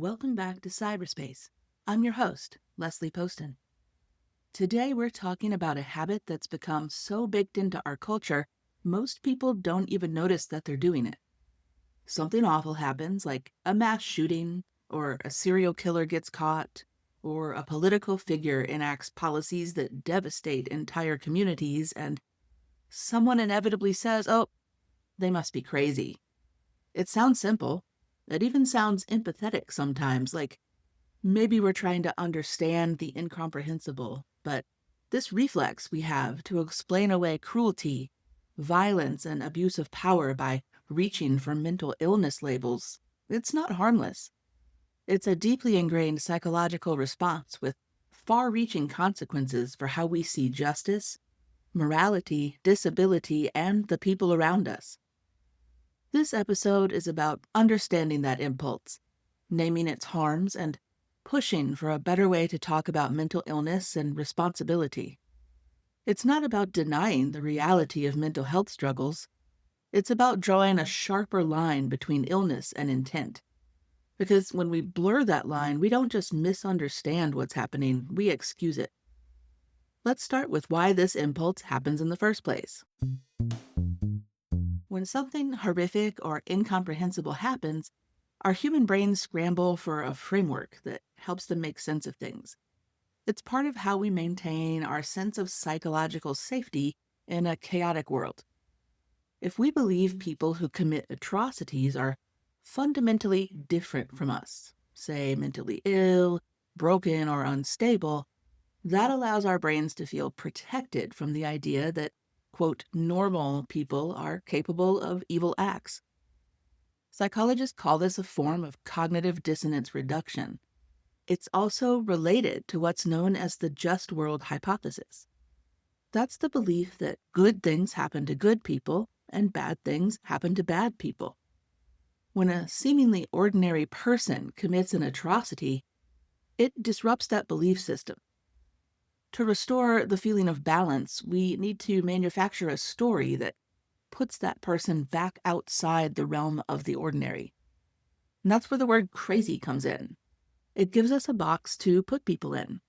Welcome back to Cyberspace. I'm your host, Leslie Poston. Today we're talking about a habit that's become so baked into our culture, most people don't even notice that they're doing it. Something awful happens, like a mass shooting, or a serial killer gets caught, or a political figure enacts policies that devastate entire communities, and someone inevitably says, "Oh, they must be crazy." It sounds simple. It even sounds empathetic sometimes, like maybe we're trying to understand the incomprehensible, but this reflex we have to explain away cruelty, violence, and abuse of power by reaching for mental illness labels, it's not harmless. It's a deeply ingrained psychological response with far-reaching consequences for how we see justice, morality, disability, and the people around us. This episode is about understanding that impulse, naming its harms, and pushing for a better way to talk about mental illness and responsibility. It's not about denying the reality of mental health struggles. It's about drawing a sharper line between illness and intent. Because when we blur that line, we don't just misunderstand what's happening, we excuse it. Let's start with why this impulse happens in the first place. When something horrific or incomprehensible happens, our human brains scramble for a framework that helps them make sense of things. It's part of how we maintain our sense of psychological safety in a chaotic world. If we believe people who commit atrocities are fundamentally different from us, say mentally ill, broken, or unstable, that allows our brains to feel protected from the idea that, quote, normal people are capable of evil acts. Psychologists call this a form of cognitive dissonance reduction. It's also related to what's known as the just world hypothesis. That's the belief that good things happen to good people and bad things happen to bad people. When a seemingly ordinary person commits an atrocity, it disrupts that belief system. To restore the feeling of balance, we need to manufacture a story that puts that person back outside the realm of the ordinary. And that's where the word crazy comes in. It gives us a box to put people in,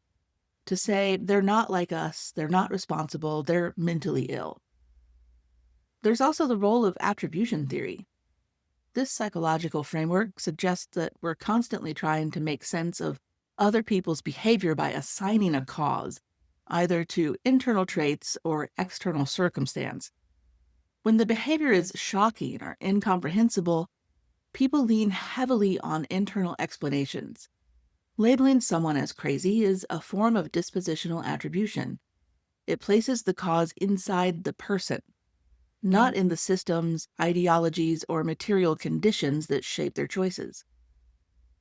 to say they're not like us, they're not responsible, they're mentally ill. There's also the role of attribution theory. This psychological framework suggests that we're constantly trying to make sense of other people's behavior by assigning a cause, either to internal traits or external circumstance. When the behavior is shocking or incomprehensible, people lean heavily on internal explanations. Labeling someone as crazy is a form of dispositional attribution. It places the cause inside the person, not in the systems, ideologies, or material conditions that shape their choices.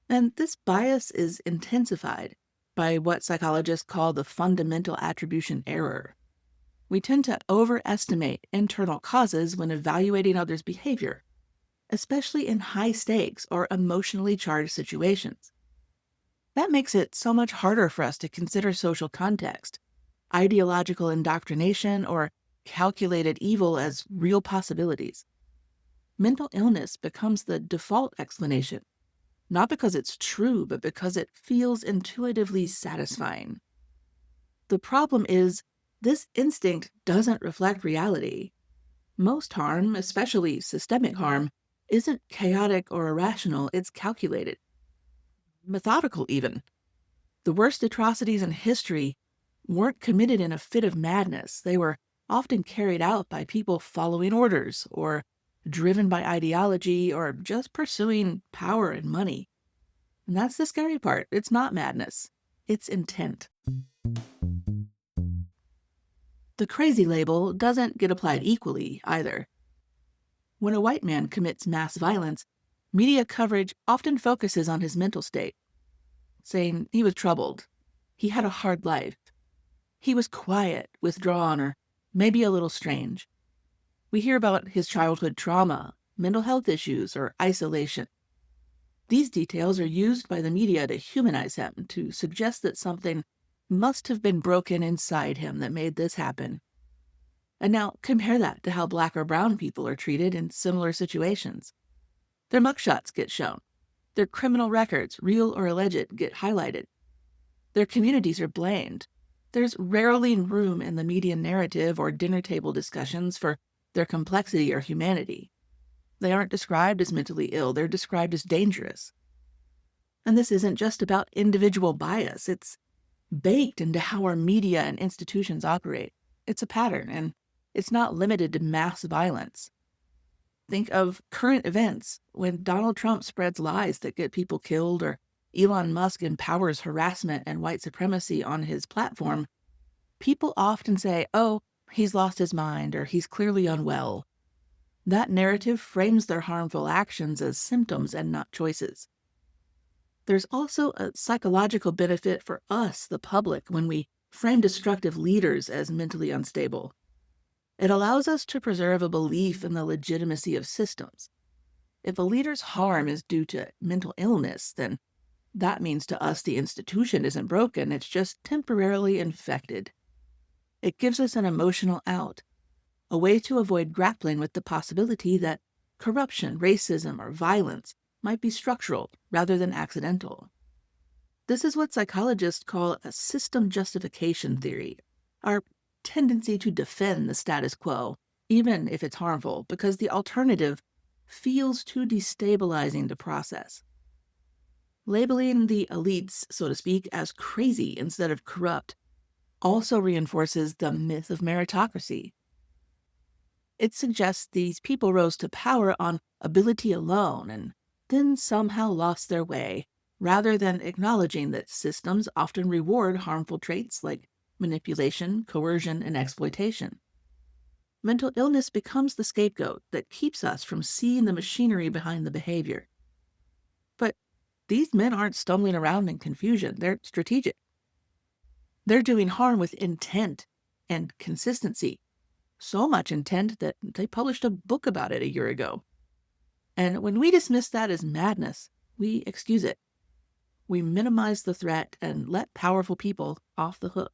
And this bias is intensified by what psychologists call the fundamental attribution error. We tend to overestimate internal causes when evaluating others' behavior, especially in high stakes or emotionally charged situations. That makes it so much harder for us to consider social context, ideological indoctrination, or calculated evil as real possibilities. Mental illness becomes the default explanation, not because it's true, but because it feels intuitively satisfying. The problem is, this instinct doesn't reflect reality. Most harm, especially systemic harm, isn't chaotic or irrational, it's calculated. Methodical, even. The worst atrocities in history weren't committed in a fit of madness. They were often carried out by people following orders, or driven by ideology, or just pursuing power and money. And that's the scary part. It's not madness. It's intent. The crazy label doesn't get applied equally, either. When a white man commits mass violence, media coverage often focuses on his mental state, saying he was troubled, he had a hard life, he was quiet, withdrawn, or maybe a little strange. We hear about his childhood trauma, mental health issues, or isolation. These details are used by the media to humanize him, to suggest that something must have been broken inside him that made this happen. And now compare that to how Black or brown people are treated in similar situations. Their mugshots get shown. Their criminal records, real or alleged, get highlighted. Their communities are blamed. There's rarely room in the media narrative or dinner table discussions for their complexity or humanity. They aren't described as mentally ill, they're described as dangerous. And this isn't just about individual bias, it's baked into how our media and institutions operate. It's a pattern, and it's not limited to mass violence. Think of current events when Donald Trump spreads lies that get people killed, or Elon Musk empowers harassment and white supremacy on his platform. People often say, oh, he's lost his mind, or he's clearly unwell. That narrative frames their harmful actions as symptoms and not choices. There's also a psychological benefit for us, the public, when we frame destructive leaders as mentally unstable. It allows us to preserve a belief in the legitimacy of systems. If a leader's harm is due to mental illness, then that means to us the institution isn't broken, it's just temporarily infected. It gives us an emotional out, a way to avoid grappling with the possibility that corruption, racism, or violence might be structural rather than accidental. This is what psychologists call a system justification theory, our tendency to defend the status quo, even if it's harmful, because the alternative feels too destabilizing to process. Labeling the elites, so to speak, as crazy instead of corrupt also reinforces the myth of meritocracy. It suggests these people rose to power on ability alone and then somehow lost their way, rather than acknowledging that systems often reward harmful traits like manipulation, coercion, and exploitation. Mental illness becomes the scapegoat that keeps us from seeing the machinery behind the behavior. But these men aren't stumbling around in confusion, they're strategic. They're doing harm with intent and consistency. So much intent that they published a book about it a year ago. And when we dismiss that as madness, we excuse it. We minimize the threat and let powerful people off the hook.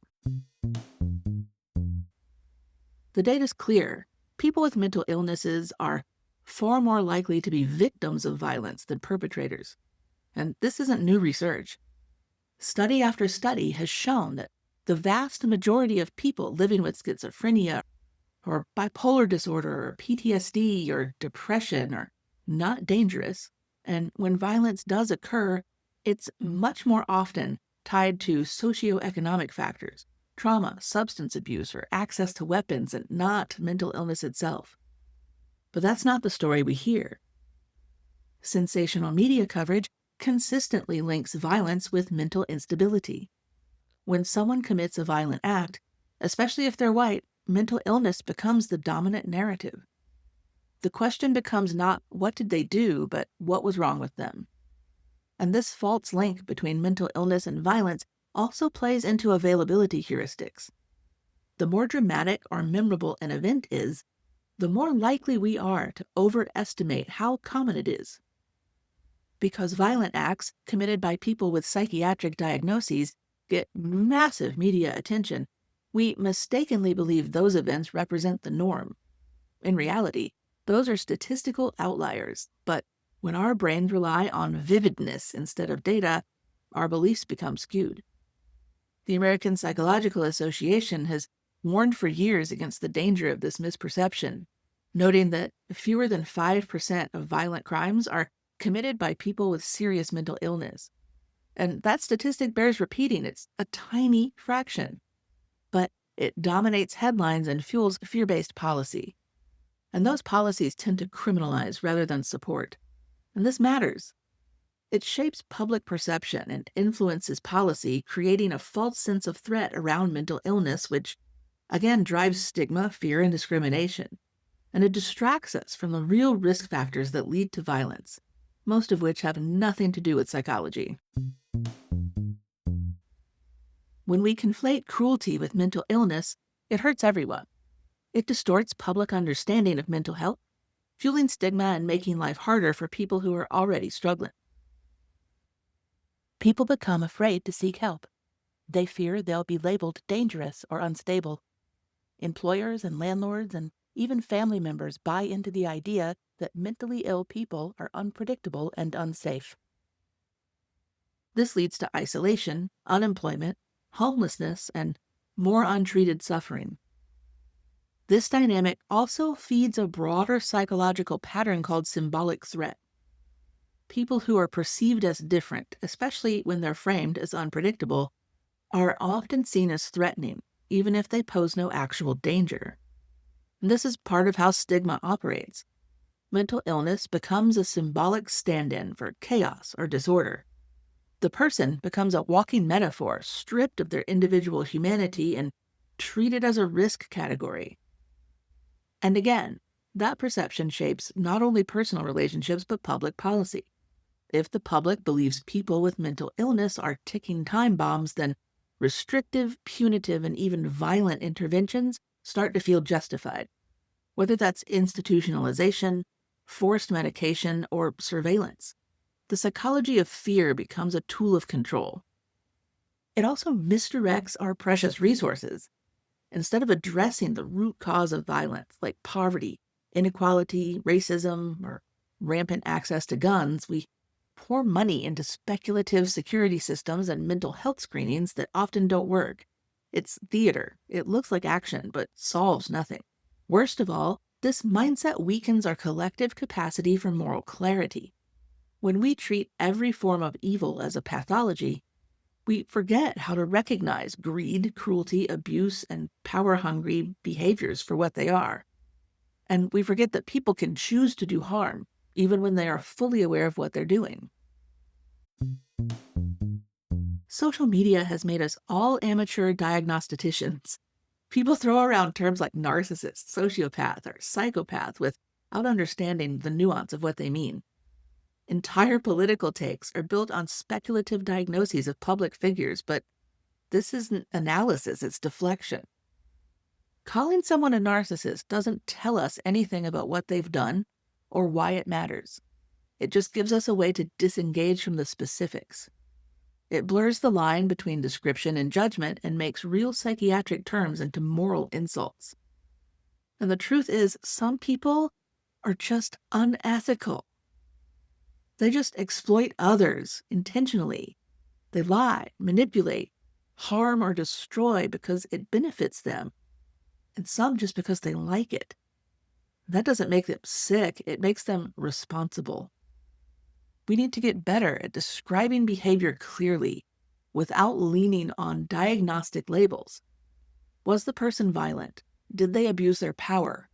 The data's clear. People with mental illnesses are far more likely to be victims of violence than perpetrators. And this isn't new research. Study after study has shown that the vast majority of people living with schizophrenia or bipolar disorder or PTSD or depression are not dangerous, and when violence does occur, it's much more often tied to socioeconomic factors, trauma, substance abuse, or access to weapons, and not mental illness itself. But that's not the story we hear. Sensational media coverage consistently links violence with mental instability. When someone commits a violent act, especially if they're white, mental illness becomes the dominant narrative. The question becomes not what did they do, but what was wrong with them. And this false link between mental illness and violence also plays into availability heuristics. The more dramatic or memorable an event is, the more likely we are to overestimate how common it is. Because violent acts committed by people with psychiatric diagnoses get massive media attention, we mistakenly believe those events represent the norm. In reality, those are statistical outliers, but when our brains rely on vividness instead of data, our beliefs become skewed. The American Psychological Association has warned for years against the danger of this misperception, noting that fewer than 5% of violent crimes are committed by people with serious mental illness. And that statistic bears repeating. It's a tiny fraction, but it dominates headlines and fuels fear-based policy. And those policies tend to criminalize rather than support. And this matters. It shapes public perception and influences policy, creating a false sense of threat around mental illness, which, again, drives stigma, fear, and discrimination. And it distracts us from the real risk factors that lead to violence, most of which have nothing to do with psychology. When we conflate cruelty with mental illness, it hurts everyone. It distorts public understanding of mental health, fueling stigma and making life harder for people who are already struggling. People become afraid to seek help. They fear they'll be labeled dangerous or unstable. Employers and landlords and even family members buy into the idea that mentally ill people are unpredictable and unsafe. This leads to isolation, unemployment, homelessness, and more untreated suffering. This dynamic also feeds a broader psychological pattern called symbolic threat. People who are perceived as different, especially when they're framed as unpredictable, are often seen as threatening, even if they pose no actual danger. And this is part of how stigma operates. Mental illness becomes a symbolic stand-in for chaos or disorder. The person becomes a walking metaphor, stripped of their individual humanity and treated as a risk category. And again, that perception shapes not only personal relationships but public policy. If the public believes people with mental illness are ticking time bombs, then restrictive, punitive, and even violent interventions start to feel justified, whether that's institutionalization, forced medication, or surveillance. The psychology of fear becomes a tool of control. It also misdirects our precious resources. Instead of addressing the root cause of violence, like poverty, inequality, racism, or rampant access to guns, we pour money into speculative security systems and mental health screenings that often don't work. It's theater. It looks like action, but solves nothing. Worst of all, this mindset weakens our collective capacity for moral clarity. When we treat every form of evil as a pathology, we forget how to recognize greed, cruelty, abuse, and power-hungry behaviors for what they are. And we forget that people can choose to do harm, even when they are fully aware of what they're doing. Social media has made us all amateur diagnosticians. People throw around terms like narcissist, sociopath, or psychopath without understanding the nuance of what they mean. Entire political takes are built on speculative diagnoses of public figures, but this isn't analysis, it's deflection. Calling someone a narcissist doesn't tell us anything about what they've done or why it matters. It just gives us a way to disengage from the specifics. It blurs the line between description and judgment and makes real psychiatric terms into moral insults. And the truth is, some people are just unethical. They just exploit others intentionally. They lie, manipulate, harm, or destroy because it benefits them, and some just because they like it. That doesn't make them sick, it makes them responsible. We need to get better at describing behavior clearly, without leaning on diagnostic labels. Was the person violent? Did they abuse their power?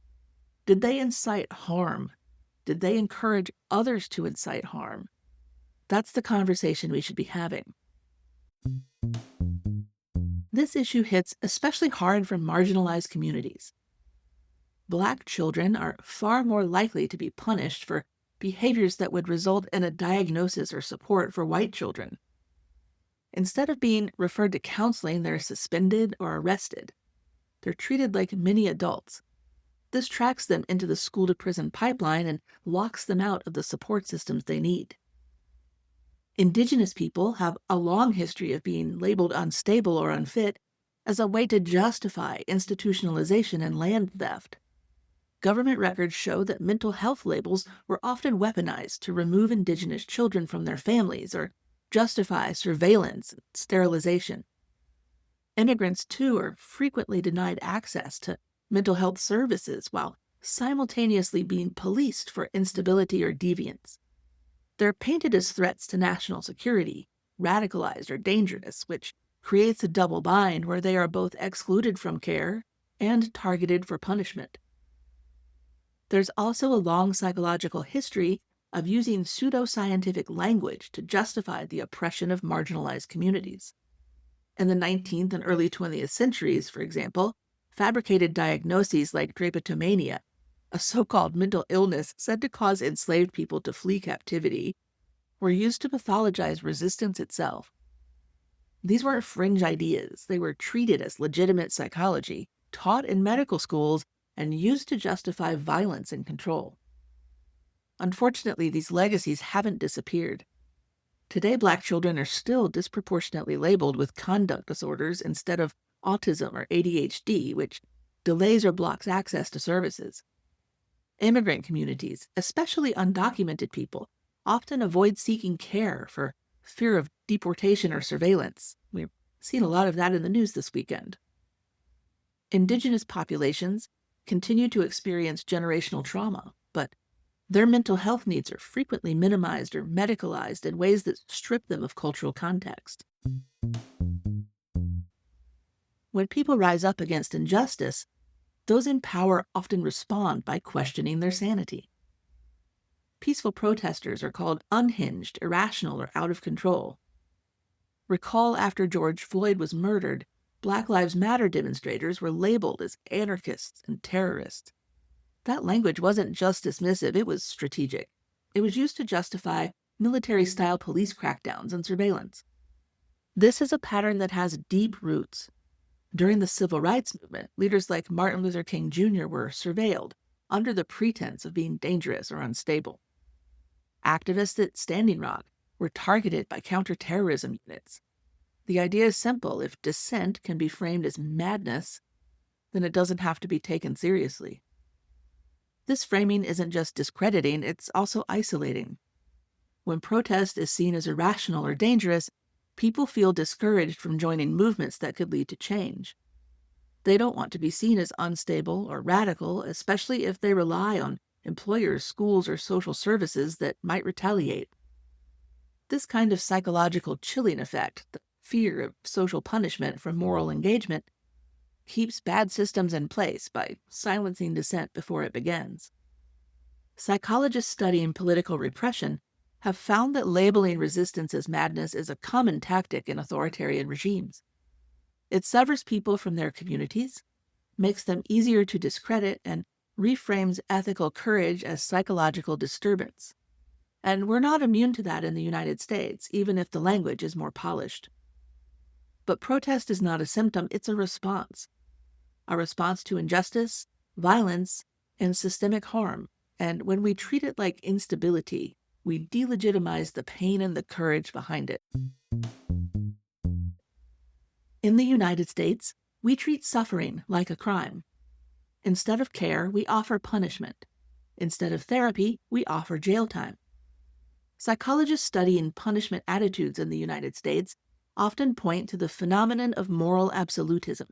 Did they incite harm? Did they encourage others to incite harm? That's the conversation we should be having. This issue hits especially hard for marginalized communities. Black children are far more likely to be punished for behaviors that would result in a diagnosis or support for white children. Instead of being referred to counseling, they're suspended or arrested. They're treated like mini adults. This tracks them into the school-to-prison pipeline and locks them out of the support systems they need. Indigenous people have a long history of being labeled unstable or unfit as a way to justify institutionalization and land theft. Government records show that mental health labels were often weaponized to remove Indigenous children from their families or justify surveillance and sterilization. Immigrants, too, are frequently denied access to mental health services while simultaneously being policed for instability or deviance. They're painted as threats to national security, radicalized or dangerous, which creates a double bind where they are both excluded from care and targeted for punishment. There's also a long psychological history of using pseudoscientific language to justify the oppression of marginalized communities. In the 19th and early 20th centuries, for example, fabricated diagnoses like drapetomania, a so-called mental illness said to cause enslaved people to flee captivity, were used to pathologize resistance itself. These weren't fringe ideas. They were treated as legitimate psychology, taught in medical schools, and used to justify violence and control. Unfortunately, these legacies haven't disappeared. Today, Black children are still disproportionately labeled with conduct disorders instead of autism or ADHD, which delays or blocks access to services. Immigrant communities, especially undocumented people, often avoid seeking care for fear of deportation or surveillance. We've seen a lot of that in the news this weekend. Indigenous populations continue to experience generational trauma, but their mental health needs are frequently minimized or medicalized in ways that strip them of cultural context. When people rise up against injustice, those in power often respond by questioning their sanity. Peaceful protesters are called unhinged, irrational, or out of control. Recall after George Floyd was murdered, Black Lives Matter demonstrators were labeled as anarchists and terrorists. That language wasn't just dismissive, it was strategic. It was used to justify military-style police crackdowns and surveillance. This is a pattern that has deep roots. During the Civil Rights Movement, leaders like Martin Luther King Jr. were surveilled under the pretense of being dangerous or unstable. Activists at Standing Rock were targeted by counterterrorism units. The idea is simple. If dissent can be framed as madness, then it doesn't have to be taken seriously. This framing isn't just discrediting, it's also isolating. When protest is seen as irrational or dangerous, people feel discouraged from joining movements that could lead to change. They don't want to be seen as unstable or radical, especially if they rely on employers, schools, or social services that might retaliate. This kind of psychological chilling effect, the fear of social punishment from moral engagement, keeps bad systems in place by silencing dissent before it begins. Psychologists studying political repression have found that labeling resistance as madness is a common tactic in authoritarian regimes. It severs people from their communities, makes them easier to discredit, and reframes ethical courage as psychological disturbance. And we're not immune to that in the United States, even if the language is more polished. But protest is not a symptom, it's a response to injustice, violence, and systemic harm. And when we treat it like instability, we delegitimize the pain and the courage behind it. In the United States, we treat suffering like a crime. Instead of care, we offer punishment. Instead of therapy, we offer jail time. Psychologists studying punishment attitudes in the United States often point to the phenomenon of moral absolutism,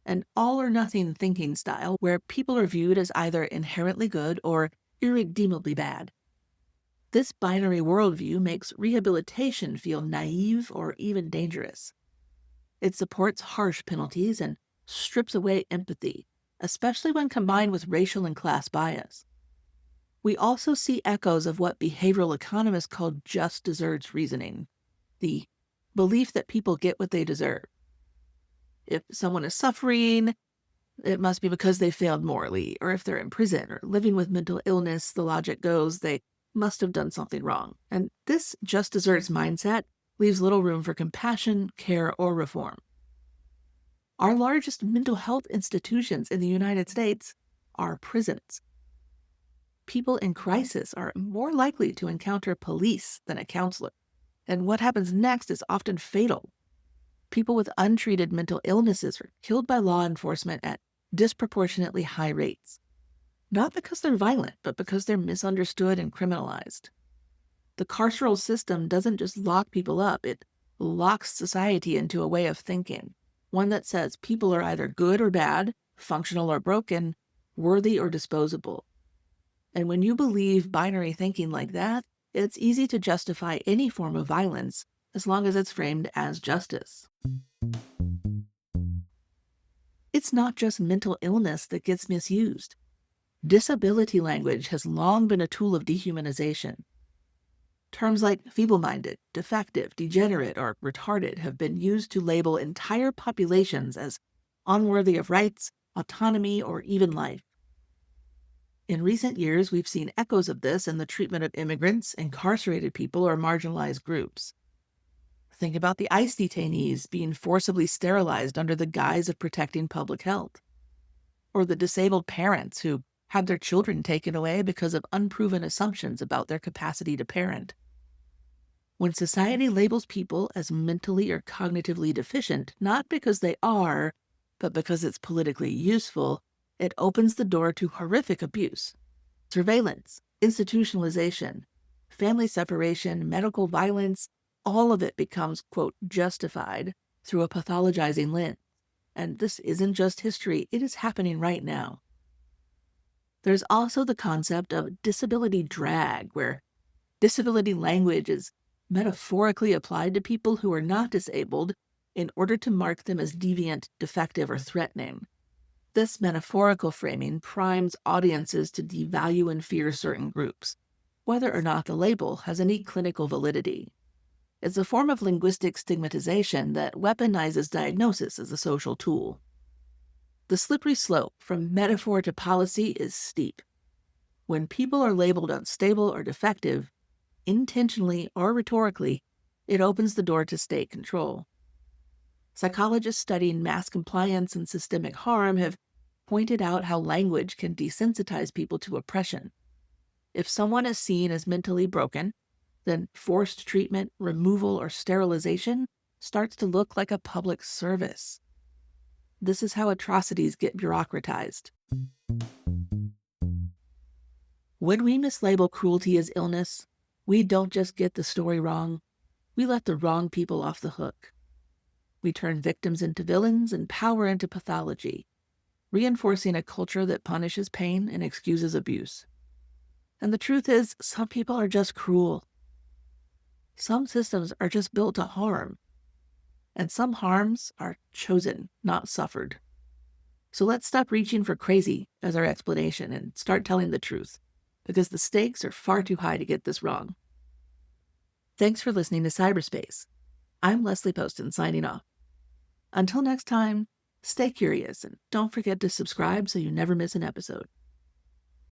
an all-or-nothing thinking style where people are viewed as either inherently good or irredeemably bad. This binary worldview makes rehabilitation feel naive or even dangerous. It supports harsh penalties and strips away empathy, especially when combined with racial and class bias. We also see echoes of what behavioral economists call just desserts reasoning, the belief that people get what they deserve. If someone is suffering, it must be because they failed morally, or if they're in prison or living with mental illness, the logic goes they must have done something wrong. And this just desserts mindset leaves little room for compassion, care, or reform. Our largest mental health institutions in the United States are prisons. People in crisis are more likely to encounter police than a counselor, and what happens next is often fatal. People with untreated mental illnesses are killed by law enforcement at disproportionately high rates. Not because they're violent, but because they're misunderstood and criminalized. The carceral system doesn't just lock people up, it locks society into a way of thinking, one that says people are either good or bad, functional or broken, worthy or disposable. And when you believe binary thinking like that, it's easy to justify any form of violence as long as it's framed as justice. It's not just mental illness that gets misused. Disability language has long been a tool of dehumanization. Terms like feeble-minded, defective, degenerate, or retarded have been used to label entire populations as unworthy of rights, autonomy, or even life. In recent years, we've seen echoes of this in the treatment of immigrants, incarcerated people, or marginalized groups. Think about the ICE detainees being forcibly sterilized under the guise of protecting public health, or the disabled parents who had their children taken away because of unproven assumptions about their capacity to parent. When society labels people as mentally or cognitively deficient, not because they are, but because it's politically useful, it opens the door to horrific abuse, surveillance, institutionalization, family separation, medical violence, all of it becomes, quote, justified through a pathologizing lens. And this isn't just history, it is happening right now. There's also the concept of disability drag, where disability language is metaphorically applied to people who are not disabled in order to mark them as deviant, defective, or threatening. This metaphorical framing primes audiences to devalue and fear certain groups, whether or not the label has any clinical validity. It's a form of linguistic stigmatization that weaponizes diagnosis as a social tool. The slippery slope from metaphor to policy is steep. When people are labeled unstable or defective, intentionally or rhetorically, it opens the door to state control. Psychologists studying mass compliance and systemic harm have pointed out how language can desensitize people to oppression. If someone is seen as mentally broken, then forced treatment, removal, or sterilization starts to look like a public service. This is how atrocities get bureaucratized. When we mislabel cruelty as illness, we don't just get the story wrong, we let the wrong people off the hook. We turn victims into villains and power into pathology, reinforcing a culture that punishes pain and excuses abuse. And the truth is, some people are just cruel. Some systems are just built to harm. And some harms are chosen, not suffered. So let's stop reaching for crazy as our explanation and start telling the truth, because the stakes are far too high to get this wrong. Thanks for listening to Cyberspace. I'm Leslie Poston signing off. Until next time, stay curious and don't forget to subscribe so you never miss an episode.